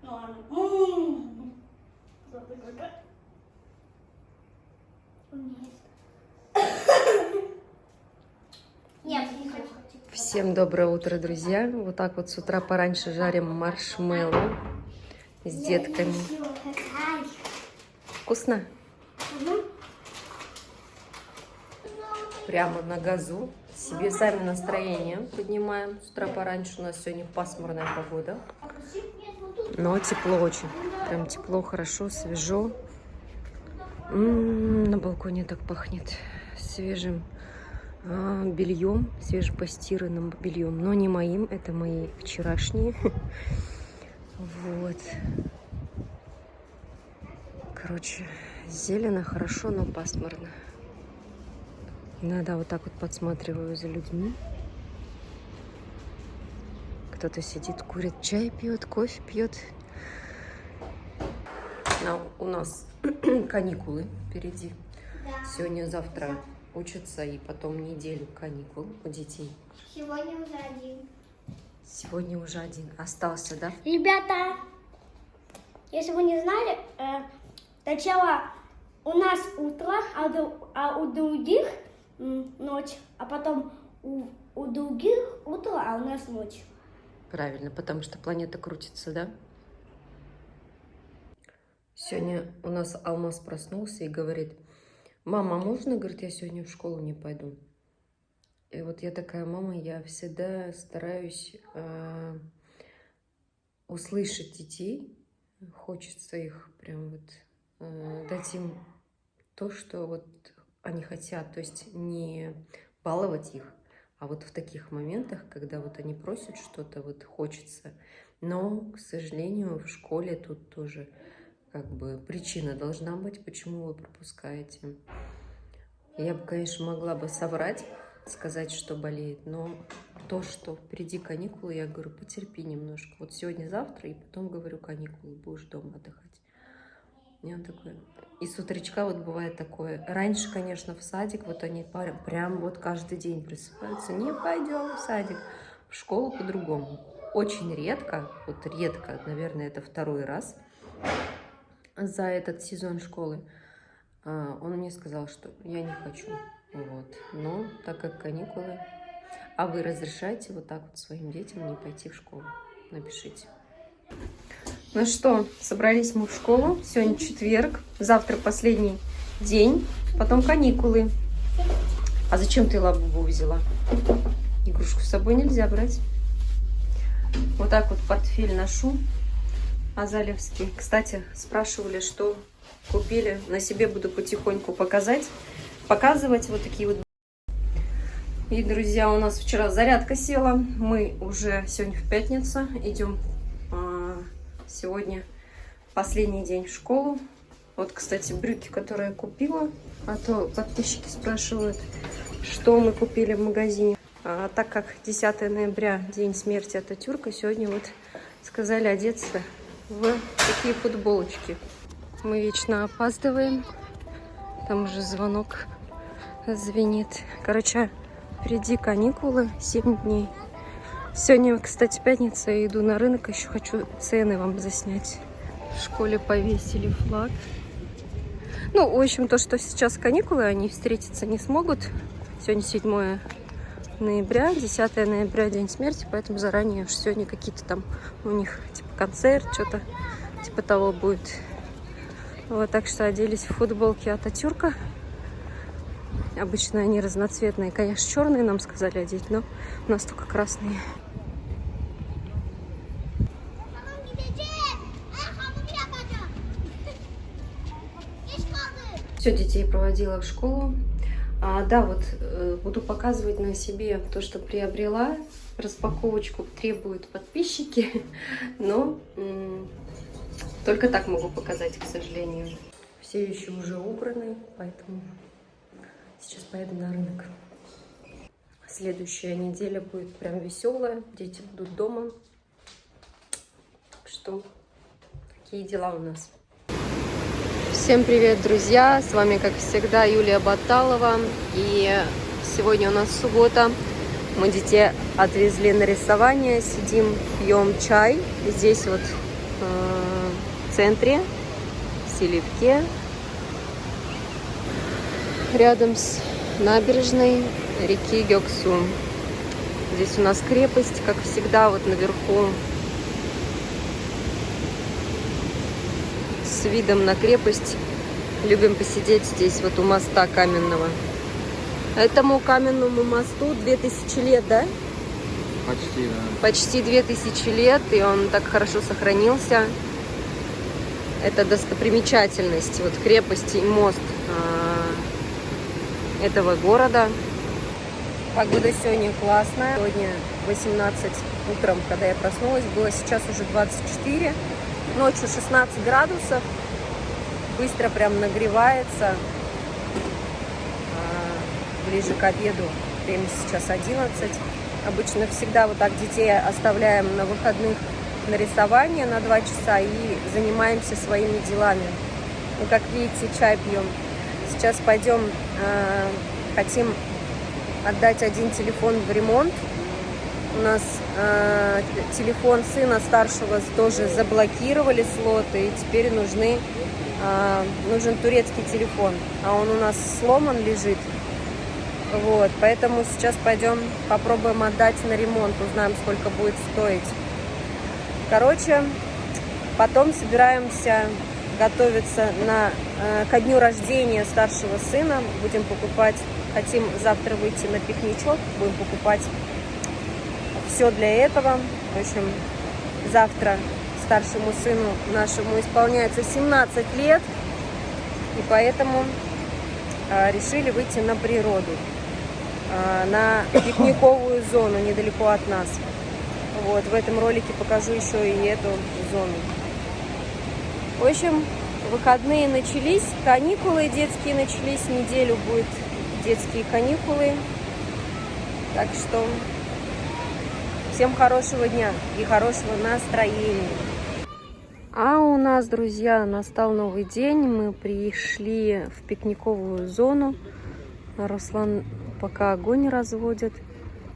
Ну ладно. У меня есть. Нет, не хочу. Всем доброе утро, друзья. Вот так вот с утра пораньше жарим маршмеллоу с детками. Вкусно? Прямо на газу. Себе сами настроение поднимаем. С утра пораньше у нас сегодня пасмурная погода. Но тепло очень. Прям тепло, хорошо, свежо. На балконе так пахнет свежим бельем, свежепостиранным бельем. Но не моим, это мои вчерашние. Вот. Короче, зелено, хорошо, но пасмурно. Иногда вот так вот подсматриваю за людьми. Кто-то сидит, курит, чай пьет, кофе пьет. У нас каникулы впереди. Сегодня-завтра учатся, и потом неделю каникул у детей. Сегодня уже один. Сегодня уже один. Остался, да? Ребята, если вы не знали, сначала у нас утро, а у других ночь, а потом у других утро, а у нас ночь. Правильно, потому что планета крутится, да? Сегодня у нас Алмаз проснулся и говорит: мама, можно, говорит, я сегодня в школу не пойду? И вот я такая мама, я всегда стараюсь услышать детей. Хочется их прям вот дать им то, что вот они хотят. То есть не баловать их, а вот в таких моментах, когда вот они просят что-то, вот хочется. Но, к сожалению, в школе тут тоже как бы причина должна быть, почему вы пропускаете. Я бы, конечно, могла бы соврать, сказать, что болеет, но то, что впереди каникулы, я говорю, потерпи немножко. Вот сегодня-завтра, и потом, говорю, каникулы, будешь дома отдыхать. И он такой... И с утречка вот бывает такое. Раньше, конечно, в садик, вот они прям вот каждый день просыпаются. Не пойдем в садик. В школу по-другому. Очень редко, вот редко, наверное, это второй раз за этот сезон школы, он мне сказал, что я не хочу. Вот. Но так как каникулы, а вы разрешаете вот так вот своим детям не пойти в школу? Напишите. Ну что, собрались мы в школу. Сегодня четверг, завтра последний день, потом каникулы. А зачем ты лабубу взяла? Игрушку с собой нельзя брать. Вот так вот портфель ношу. Азалевский. Кстати, спрашивали, что купили. На себе буду потихоньку показывать вот такие вот. И, друзья, у нас вчера зарядка села. Мы уже сегодня в пятницу идем. Сегодня последний день в школу. Вот, кстати, брюки, которые я купила. А то подписчики спрашивают, что мы купили в магазине. Так как 10 ноября, день смерти Ататюрка, сегодня вот сказали одеться в такие футболочки. Мы вечно опаздываем. Там уже звонок звенит. Короче, впереди каникулы, 7 дней. Сегодня, кстати, пятница, я иду на рынок, еще хочу цены вам заснять. В школе повесили флаг. Ну, в общем, то, что сейчас каникулы, они встретиться не смогут. Сегодня 7 ноября, 10 ноября, день смерти, поэтому заранее уж сегодня какие-то там у них типа концерт, что-то типа того будет. Вот, так что оделись в футболки Ататюрка. Обычно они разноцветные, конечно, черные нам сказали одеть, но у нас только красные. Все, детей проводила в школу. Да, вот буду показывать на себе то, что приобрела. Распаковочку требуют подписчики, но только так могу показать, к сожалению. Все еще уже убраны, поэтому сейчас поеду на рынок. Следующая неделя будет прям веселая, дети будут дома. Так что такие дела у нас. Всем привет, друзья! С вами, как всегда, Юлия Баталова. И сегодня у нас суббота. Мы детей отвезли на рисование. Сидим, пьем чай. Здесь вот в центре, в Селивке, рядом с набережной реки Гёксу. Здесь у нас крепость, как всегда, вот наверху, с видом на крепость. Любим посидеть здесь, вот у моста каменного. Этому каменному мосту 2000 лет, да? Почти, да. Почти 2000 лет, и он так хорошо сохранился. Это достопримечательность, вот крепость и мост этого города. Погода сегодня классная. Сегодня 18 утром, когда я проснулась, было сейчас уже 24. Ночью 16 градусов. Быстро прям нагревается. Ближе к обеду. Время сейчас 11. Обычно всегда вот так детей оставляем на выходных на рисование на 2 часа и занимаемся своими делами. Ну, как видите, чай пьем. Сейчас пойдем, хотим отдать один телефон в ремонт. У нас телефон сына старшего тоже заблокировали слоты, и теперь нужен турецкий телефон, а он у нас сломан лежит. Вот, поэтому сейчас пойдем попробуем отдать на ремонт, узнаем, сколько будет стоить. Короче, потом собираемся готовиться ко дню рождения старшего сына. Будем покупать, хотим завтра выйти на пикничок, будем покупать все для этого. В общем, завтра старшему сыну нашему исполняется 17 лет, и поэтому решили выйти на природу, на пикниковую зону недалеко от нас. Вот, в этом ролике покажу еще и эту зону. В общем, выходные начались, каникулы детские начались, неделю будут детские каникулы. Так что всем хорошего дня и хорошего настроения. А у нас, друзья, настал новый день. Мы пришли в пикниковую зону. Руслан пока огонь разводит.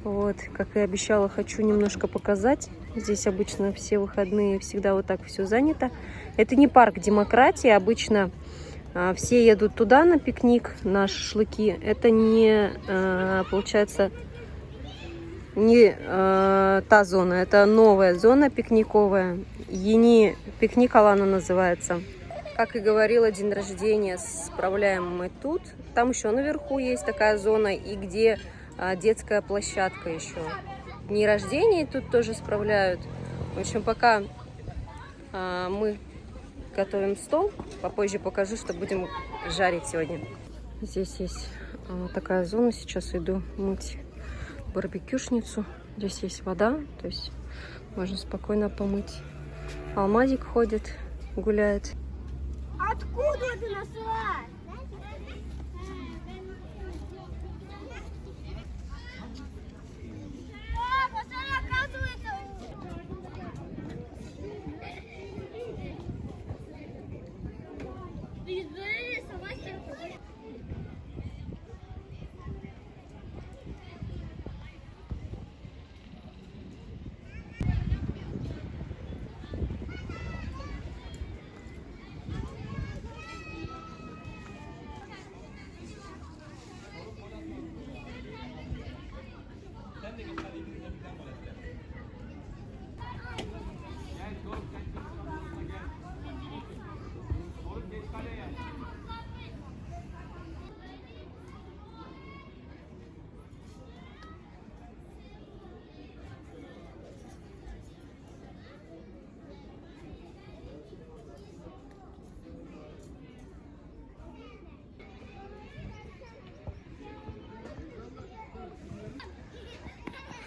Вот, как и обещала, хочу немножко показать. Здесь обычно все выходные всегда вот так все занято. Это не парк Демократии. Обычно все едут туда на пикник, на шашлыки. Это не, получается, не та зона. Это новая зона пикниковая. Ени пикник Алана называется. Как и говорила, день рождения справляем мы тут. Там еще наверху есть такая зона, и где детская площадка еще. Дни рождения тут тоже справляют. В общем, пока мы готовим стол, попозже покажу, что будем жарить сегодня. Здесь есть такая зона. Сейчас иду мыть барбекюшницу. Здесь есть вода, то есть можно спокойно помыть. Алмазик ходит, гуляет. Откуда ты нашла?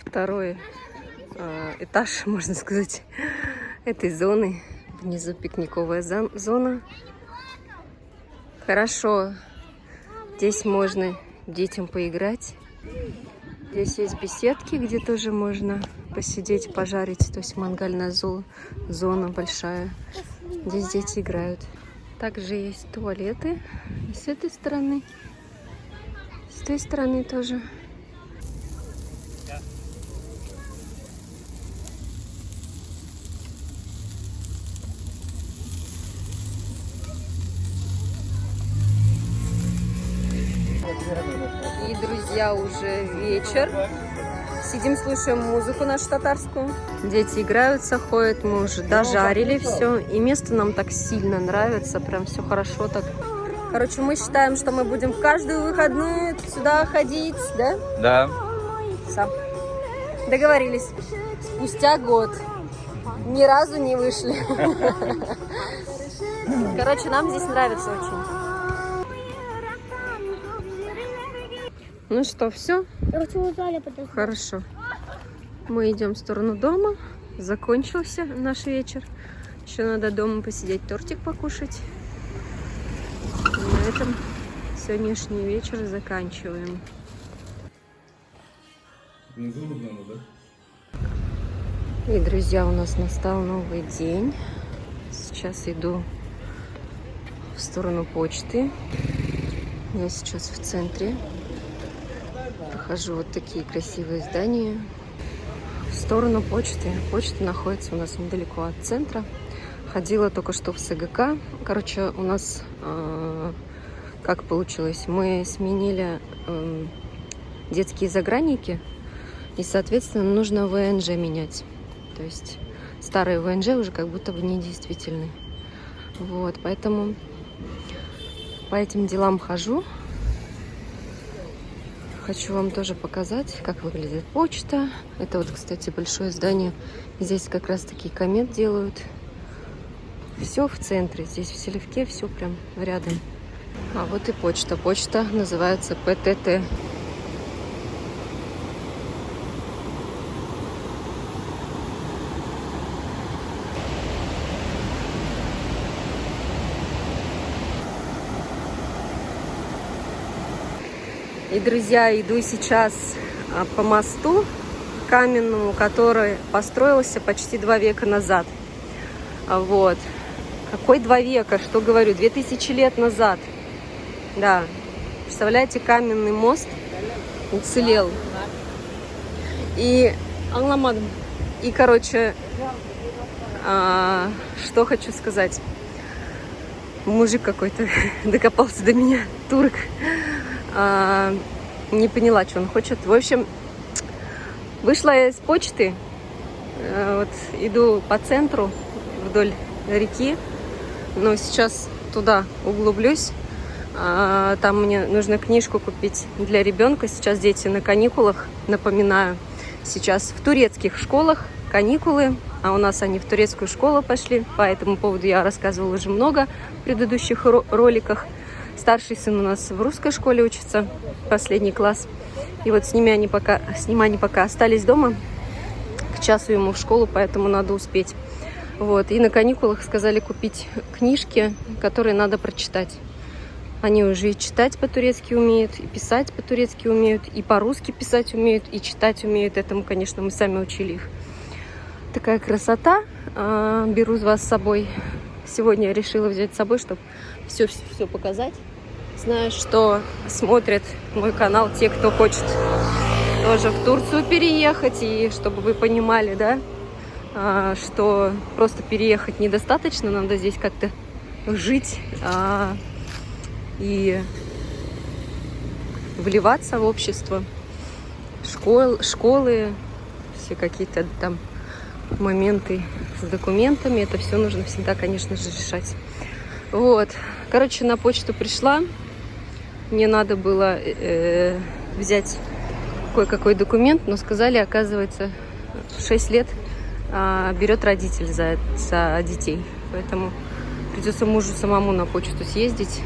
Второй этаж, можно сказать, этой зоны. Внизу пикниковая зона. Хорошо. Здесь можно детям поиграть. Здесь есть беседки, где тоже можно посидеть, пожарить. То есть мангальная зона большая. Здесь дети играют. Также есть туалеты. И с этой стороны. С той стороны тоже. друзья, уже вечер. Сидим, слушаем музыку нашу татарскую. Дети играются, ходят, мы уже дожарили все. И место нам так сильно нравится, прям все хорошо так. Короче, мы считаем, что мы будем в каждую выходную сюда ходить, да? Да. Сам. Договорились. Спустя год. Ни разу не вышли. Короче, нам здесь нравится очень. Ну что, все? Хорошо. Мы идем в сторону дома. Закончился наш вечер. Еще надо дома посидеть, тортик покушать. И на этом сегодняшний вечер заканчиваем. И, друзья, у нас настал новый день. Сейчас иду в сторону почты. Я сейчас в центре. Прохожу вот такие красивые здания. В сторону почты. Почта находится у нас недалеко от центра. Ходила только что в СГК. Короче, у нас как получилось? Мы сменили детские загранники. И, соответственно, нужно ВНЖ менять. То есть старые ВНЖ уже как будто бы недействительны. Вот, поэтому по этим делам хожу. Хочу вам тоже показать, как выглядит почта. Это вот, кстати, большое здание. Здесь как раз-таки коммент делают. Все в центре. Здесь в Селевке все прям рядом. А вот и почта. Почта называется ПТТ. И, друзья, иду сейчас по мосту каменному, который построился почти 2 века назад. Вот. Какой 2 века? Что говорю? 2000 лет назад. Да. Представляете, каменный мост уцелел. И, короче, что хочу сказать. Мужик какой-то докопался до меня, турок. Не поняла, что он хочет. В общем, вышла я из почты. Вот, иду по центру вдоль реки. Но сейчас туда углублюсь. Там мне нужно книжку купить для ребенка. Сейчас дети на каникулах, напоминаю. Сейчас в турецких школах каникулы. А у нас они в турецкую школу пошли. По этому поводу я рассказывала уже много в предыдущих роликах. Старший сын у нас в русской школе учится, последний класс. И вот с ними они пока остались дома. К часу ему в школу, поэтому надо успеть. Вот. И на каникулах сказали купить книжки, которые надо прочитать. Они уже и читать по-турецки умеют, и писать по-турецки умеют, и по-русски писать умеют, и читать умеют. Этому, конечно, мы сами учили их. Такая красота. Беру вас с собой. Сегодня я решила взять с собой, чтобы все показать. Знаю, что смотрят мой канал те, кто хочет тоже в Турцию переехать. И чтобы вы понимали, да, что просто переехать недостаточно. Надо здесь как-то жить и вливаться в общество. Школы, все какие-то там моменты с документами. Это все нужно всегда, конечно же, решать. Вот. Короче, на почту пришла. Мне надо было взять кое-какой документ, но сказали, оказывается, 6 лет берет родитель за детей. Поэтому придется мужу самому на почту съездить.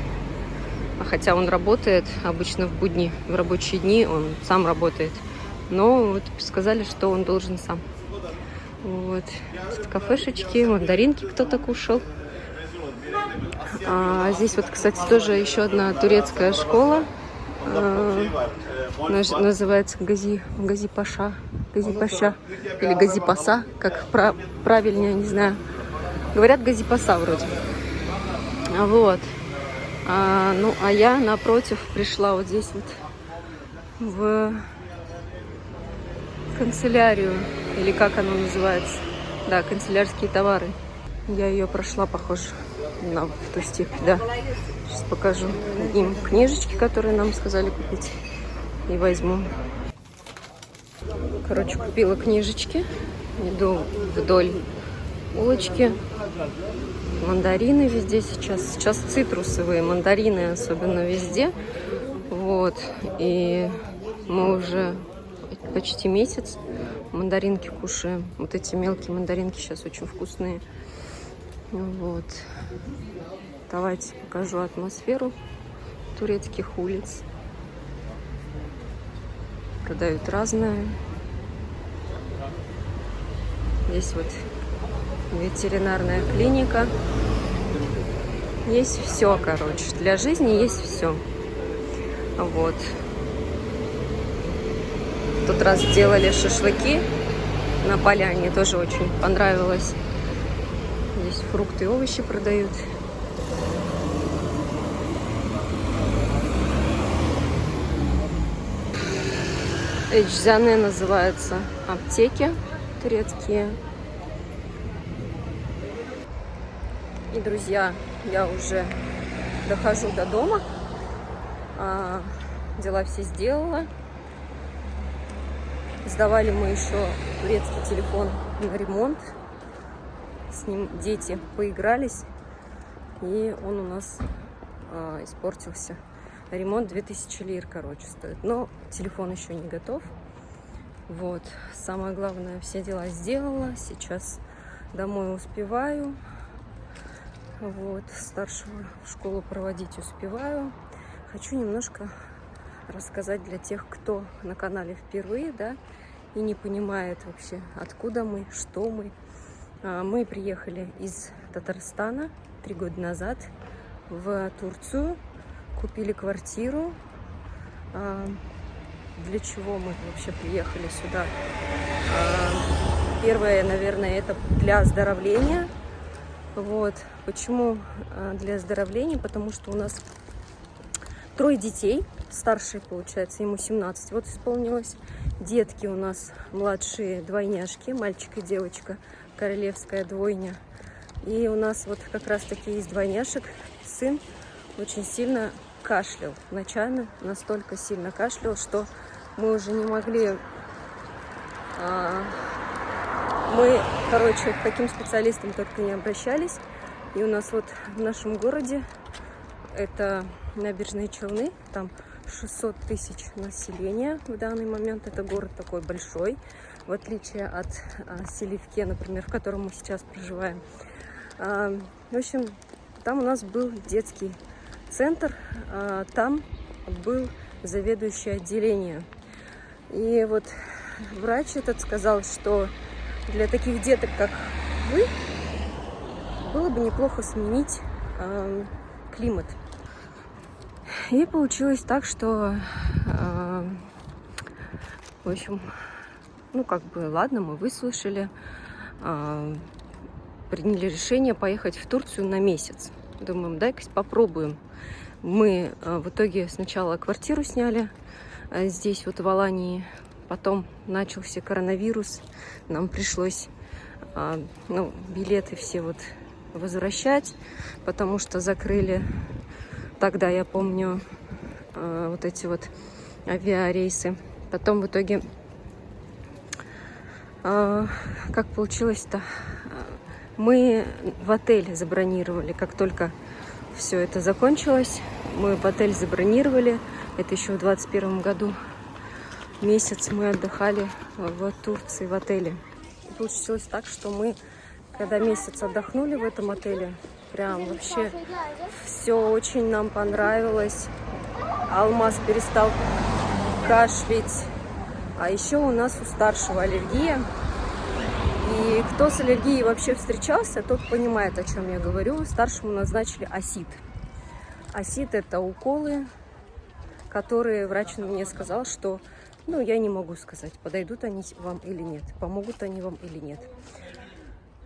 Хотя он работает обычно в будни, в рабочие дни он сам работает. Но вот сказали, что он должен сам. Вот. Тут кафешечки, мандаринки кто-то кушал. Здесь вот, кстати, тоже еще одна турецкая школа. Называется Гази-Паша. Гази-Паша или Гази-Паса, как правильнее, не знаю. Говорят Гази-Паса вроде. Вот. А я напротив пришла вот здесь вот в канцелярию, или как она называется. Да, канцелярские товары. Я ее прошла, похоже, в ту степь, да. Сейчас покажу им книжечки, которые нам сказали купить. и возьму. Короче, купила книжечки. Иду вдоль улочки. Мандарины везде сейчас. Сейчас цитрусовые мандарины особенно везде. Вот. И мы уже почти месяц мандаринки кушаем. Вот эти мелкие мандаринки сейчас очень вкусные. Вот. Давайте покажу атмосферу турецких улиц. Продают разное. Здесь вот ветеринарная клиника. Есть все, короче. Для жизни есть все. Вот. В тот раз делали шашлыки на поляне. Тоже очень понравилось. Здесь фрукты и овощи продают. Эчзяне называются аптеки турецкие. И, друзья, я уже дохожу до дома. Дела все сделала. Сдавали мы еще турецкий телефон на ремонт. С ним дети поигрались, и он у нас испортился. Ремонт 2000 лир, короче, стоит. Но телефон еще не готов. Вот. Самое главное, все дела сделала. Сейчас домой успеваю. Вот. Старшего в школу проводить успеваю. Хочу немножко рассказать для тех, кто на канале впервые, да, и не понимает вообще, откуда мы, что мы. Мы приехали из Татарстана 3 года назад в Турцию. Купили квартиру. Для чего мы вообще приехали сюда? Первое, наверное, это для оздоровления. Вот. Почему для оздоровления? Потому что у нас 3 детей. Старший, получается, ему 17 вот исполнилось. Детки у нас младшие двойняшки, мальчик и девочка, королевская двойня. И у нас вот как раз таки из двойняшек сын очень сильно кашлял. Вначале настолько сильно кашлял, что мы уже не могли... Мы, короче, к каким специалистам только не обращались. И у нас вот в нашем городе, это Набережные Челны, там 600 тысяч населения в данный момент. Это город такой большой, в отличие от Силивке, например, в котором мы сейчас проживаем. В общем, там у нас был детский центр, там был заведующий отделение. И вот врач этот сказал, что для таких деток, как вы, было бы неплохо сменить климат. И получилось так, что, в общем, ну как бы, ладно, мы выслушали, приняли решение поехать в Турцию на месяц. Думаем, дай-ка попробуем. Мы в итоге сначала квартиру сняли здесь, вот в Алании. Потом начался коронавирус. Нам пришлось билеты все вот возвращать, потому что закрыли тогда, я помню, вот эти вот авиарейсы. Потом в итоге, как получилось-то, мы в отель забронировали, как только все это закончилось, мы в отель забронировали. Это еще в 2021 году. Месяц мы отдыхали в Турции в отеле. И получилось так, что мы, когда месяц отдохнули в этом отеле, прям вообще все очень нам понравилось. Алмаз перестал кашлять. А еще у нас у старшего аллергия. И кто с аллергией вообще встречался, тот понимает, о чем я говорю. Старшему назначили асид. Асид – это уколы, которые врач мне сказал, что, ну, я не могу сказать, подойдут они вам или нет, помогут они вам или нет.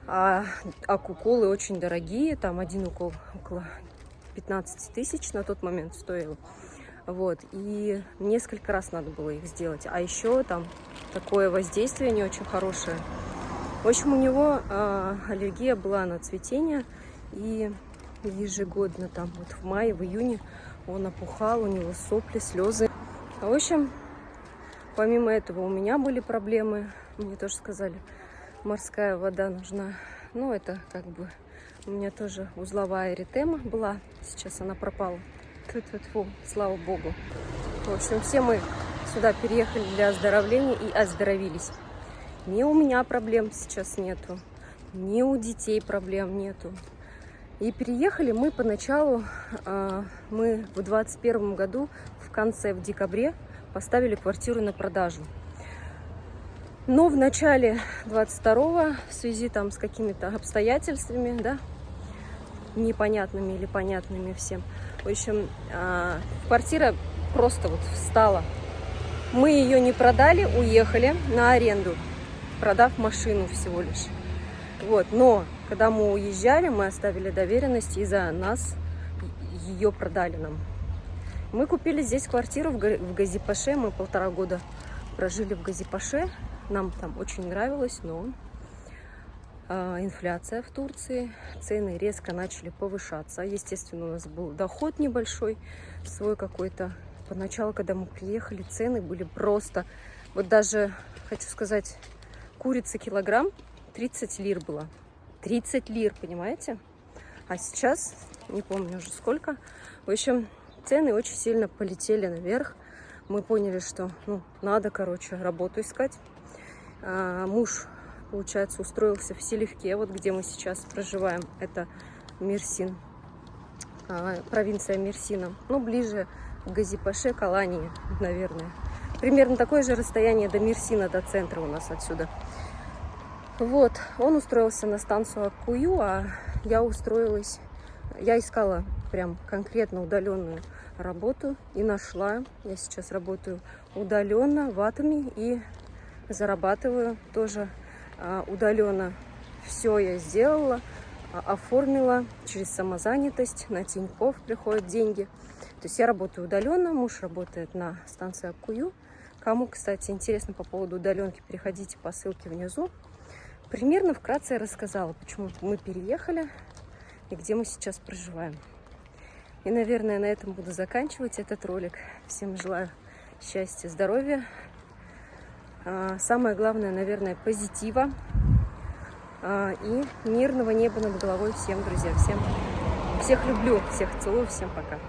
А уколы очень дорогие, там один укол около 15 тысяч на тот момент стоил. Вот, и несколько раз надо было их сделать. А еще там такое воздействие не очень хорошее. В общем, у него аллергия была на цветение, и ежегодно там вот в мае, в июне он опухал, у него сопли, слезы. В общем, Помимо этого у меня были проблемы. Мне тоже сказали, морская вода нужна. Ну, это как бы у меня тоже узловая эритема была. Сейчас она пропала. Тьфу-тьфу-тьфу, слава богу. В общем, все мы сюда переехали для оздоровления и оздоровились. Ни у меня проблем сейчас нету, ни у детей проблем нету. И переехали мы поначалу, мы в 21 году, в декабре, поставили квартиру на продажу. Но в начале 22-го, в связи там с какими-то обстоятельствами, да, непонятными или понятными всем, в общем, квартира просто вот встала. Мы ее не продали, уехали на аренду, продав машину всего лишь. Вот, но когда мы уезжали, мы оставили доверенность, и за нас ее продали нам. Мы купили здесь квартиру в Газипаше, мы 1,5 года прожили в Газипаше, нам там очень нравилось, но инфляция в Турции, цены резко начали повышаться. Естественно, у нас был доход небольшой, свой какой-то. Поначалу, когда мы приехали, цены были просто... Вот даже, хочу сказать, курица килограмм 30 лир была. 30 лир, понимаете? А сейчас, не помню уже сколько. В общем, цены очень сильно полетели наверх. Мы поняли, что надо, короче, работу искать. Муж, получается, устроился в Селивке, вот где мы сейчас проживаем. Это Мерсин, провинция Мерсина. Ну, ближе к Газипаше, к Алании, наверное. Примерно такое же расстояние до Мерсина, до центра у нас отсюда. Вот, он устроился на станцию Аккую, а я устроилась, я искала прям конкретно удаленную работу и нашла. Я сейчас работаю удаленно в Атоме и зарабатываю тоже удаленно. Все я сделала, оформила через самозанятость, на Тинькофф приходят деньги. То есть я работаю удаленно, муж работает на станции Аккую. Кому, кстати, интересно по поводу удаленки, переходите по ссылке внизу. Примерно вкратце я рассказала, почему мы переехали и где мы сейчас проживаем. И, наверное, на этом буду заканчивать этот ролик. Всем желаю счастья, здоровья. Самое главное, наверное, позитива и мирного неба над головой всем, друзья. Всех люблю, всех целую, всем пока.